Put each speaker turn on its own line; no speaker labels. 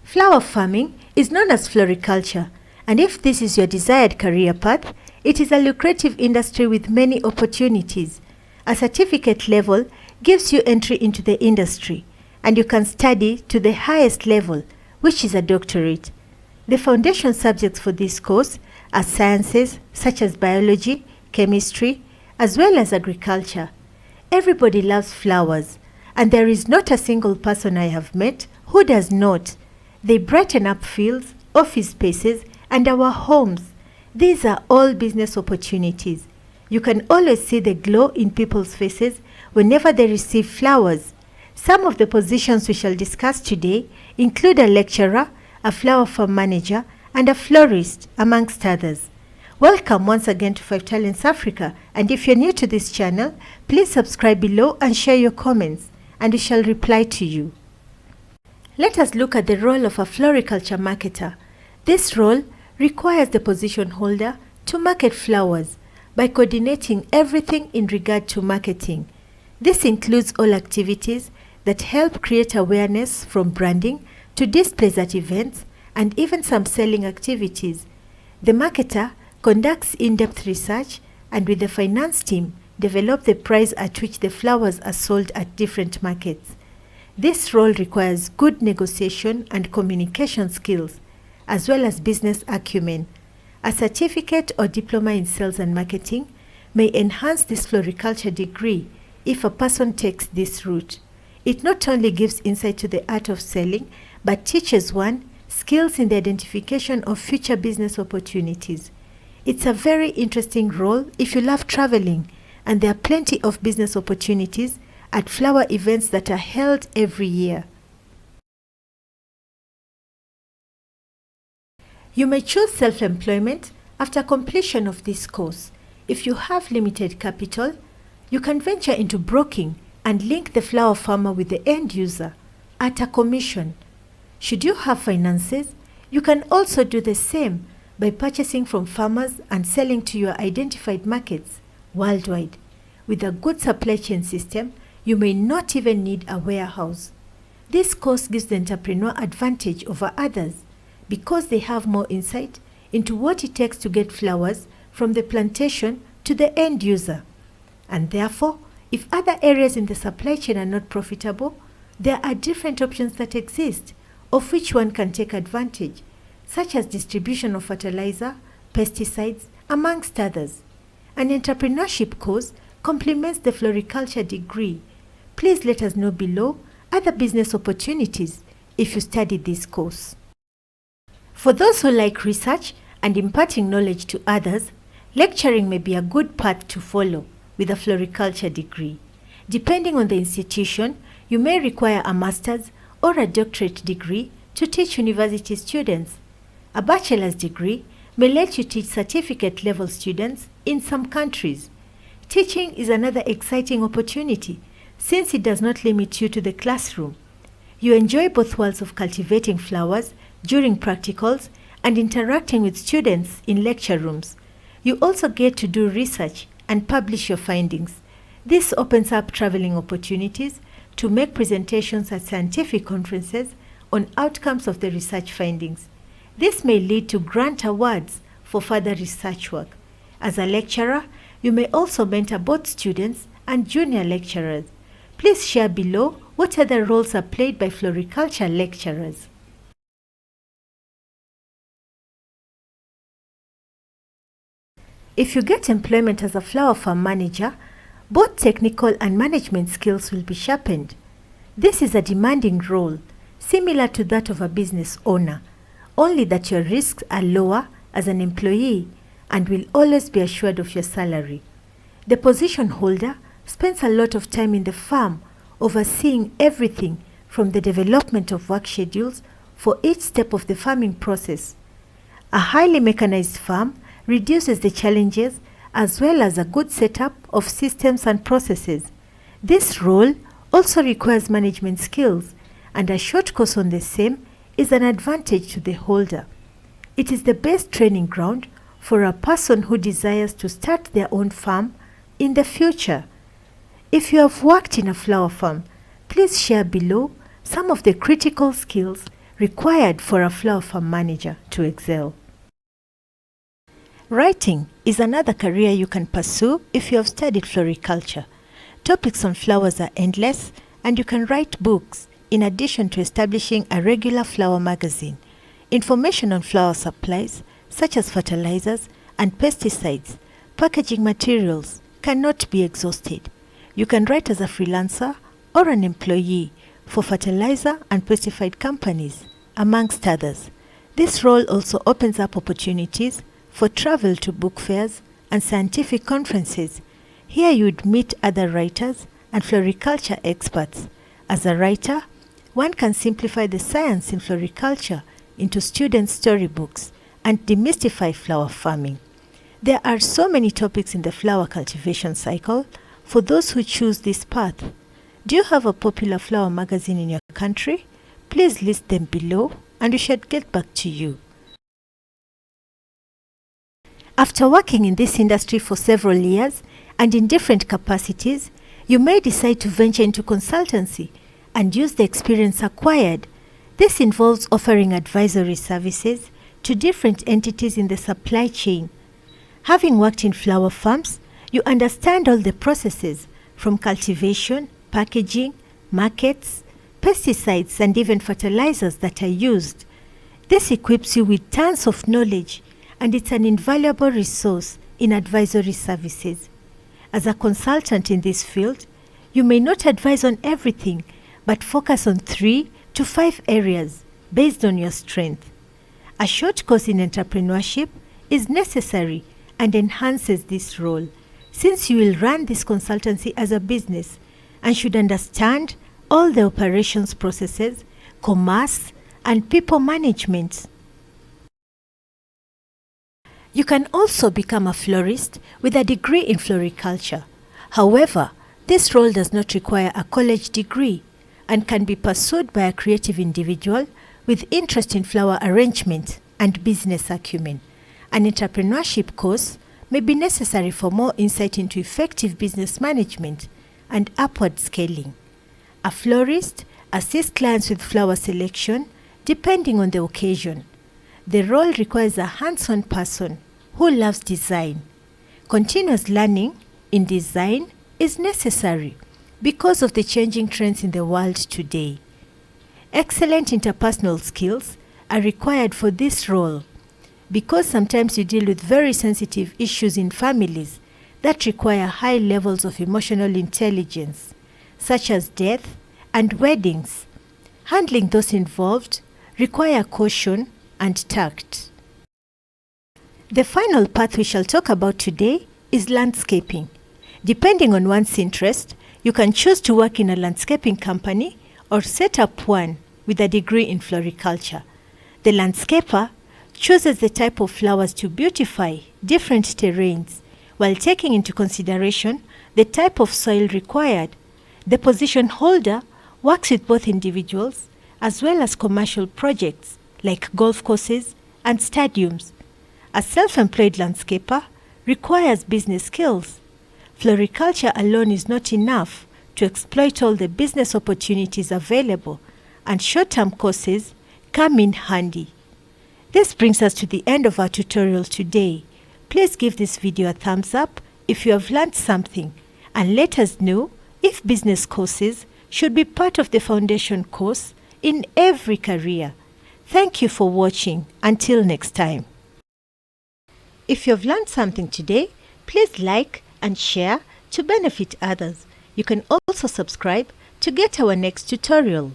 Flower farming is known as floriculture, and if this is your desired career path, it is a lucrative industry with many opportunities. A certificate level gives you entry into the industry, and you can study to the highest level, which is a doctorate. The foundation subjects for this course are sciences such as biology, chemistry, as well as agriculture. Everybody loves flowers, and there is not a single person I have met who does not. They brighten up fields, office spaces, and our homes. These are all business opportunities. You can always see the glow in people's faces whenever they receive flowers. Some of the positions we shall discuss today include a lecturer, a flower farm manager, and a florist, amongst others. Welcome once again to 5 Talents Africa, and if you're new to this channel, please subscribe below and share your comments, and we shall reply to you. Let us look at the role of a floriculture marketer. This role requires the position holder to market flowers by coordinating everything in regard to marketing. This includes all activities that help create awareness, from branding to displays at events and even some selling activities. The marketer conducts in-depth research and with the finance team develop the price at which the flowers are sold at different markets. This role requires good negotiation and communication skills, as well as business acumen. A certificate or diploma in sales and marketing may enhance this floriculture degree if a person takes this route. It not only gives insight to the art of selling, but teaches one skills in the identification of future business opportunities. It's a very interesting role if you love traveling, and there are plenty of business opportunities at flower events that are held every year. You may choose self-employment after completion of this course. If you have limited capital, you can venture into broking and link the flower farmer with the end user at a commission. Should you have finances, you can also do the same by purchasing from farmers and selling to your identified markets worldwide. With a good supply chain system, you may not even need a warehouse. This course gives the entrepreneur advantage over others because they have more insight into what it takes to get flowers from the plantation to the end user. And therefore, if other areas in the supply chain are not profitable, there are different options that exist, of which one can take advantage, such as distribution of fertilizer, pesticides, amongst others. An entrepreneurship course complements the floriculture degree. Please let us know below other business opportunities if you study this course. For those who like research and imparting knowledge to others, lecturing may be a good path to follow with a floriculture degree. Depending on the institution, you may require a master's or a doctorate degree to teach university students. A bachelor's degree may let you teach certificate level students in some countries. Teaching is another exciting opportunity since it does not limit you to the classroom. You enjoy both worlds of cultivating flowers during practicals and interacting with students in lecture rooms. You also get to do research and publish your findings. This opens up traveling opportunities to make presentations at scientific conferences on outcomes of the research findings. This may lead to grant awards for further research work. As a lecturer, you may also mentor both students and junior lecturers. Please share below what other roles are played by floriculture lecturers. If you get employment as a flower farm manager, both technical and management skills will be sharpened. This is a demanding role, similar to that of a business owner, only that your risks are lower as an employee and will always be assured of your salary. The position holder spends a lot of time in the farm overseeing everything from the development of work schedules for each step of the farming process. A highly mechanized farm reduces the challenges as well as a good setup of systems and processes. This role also requires management skills, and a short course on the same is an advantage to the holder. It is the best training ground for a person who desires to start their own farm in the future. If you have worked in a flower farm, please share below some of the critical skills required for a flower farm manager to excel. Writing is another career you can pursue if you have studied floriculture. Topics on flowers are endless, and you can write books in addition to establishing a regular flower magazine. Information on flower supplies, such as fertilizers and pesticides, packaging materials, cannot be exhausted. You can write as a freelancer or an employee for fertilizer and pesticide companies, amongst others. This role also opens up opportunities for travel to book fairs and scientific conferences. Here you would meet other writers and floriculture experts. As a writer, one can simplify the science in floriculture into student storybooks and demystify flower farming. There are so many topics in the flower cultivation cycle for those who choose this path. Do you have a popular flower magazine in your country? Please list them below and we shall get back to you. After working in this industry for several years and in different capacities, you may decide to venture into consultancy and use the experience acquired. This involves offering advisory services to different entities in the supply chain. Having worked in flower farms, you understand all the processes from cultivation, packaging, markets, pesticides, and even fertilizers that are used. This equips you with tons of knowledge, and it's an invaluable resource in advisory services. As a consultant in this field, you may not advise on everything, but focus on 3 to 5 areas based on your strength. A short course in entrepreneurship is necessary and enhances this role, since you will run this consultancy as a business and should understand all the operations processes, commerce, and people management. You can also become a florist with a degree in floriculture. However, this role does not require a college degree and can be pursued by a creative individual with interest in flower arrangement and business acumen. An entrepreneurship course may be necessary for more insight into effective business management and upward scaling. A florist assists clients with flower selection depending on the occasion. The role requires a hands-on person who loves design. Continuous learning in design is necessary because of the changing trends in the world today. Excellent interpersonal skills are required for this role because sometimes you deal with very sensitive issues in families that require high levels of emotional intelligence, such as death and weddings. Handling those involved require caution and tact. The final path we shall talk about today is landscaping. Depending on one's interest, you can choose to work in a landscaping company or set up one with a degree in floriculture. The landscaper chooses the type of flowers to beautify different terrains while taking into consideration the type of soil required. The position holder works with both individuals as well as commercial projects like golf courses and stadiums. A self-employed landscaper requires business skills. Floriculture alone is not enough to exploit all the business opportunities available, and short-term courses come in handy. This brings us to the end of our tutorial today. Please give this video a thumbs up if you have learned something, and let us know if business courses should be part of the foundation course in every career. Thank you for watching. Until next time. If you have learned something today, please like and share to benefit others. You can also subscribe to get our next tutorial.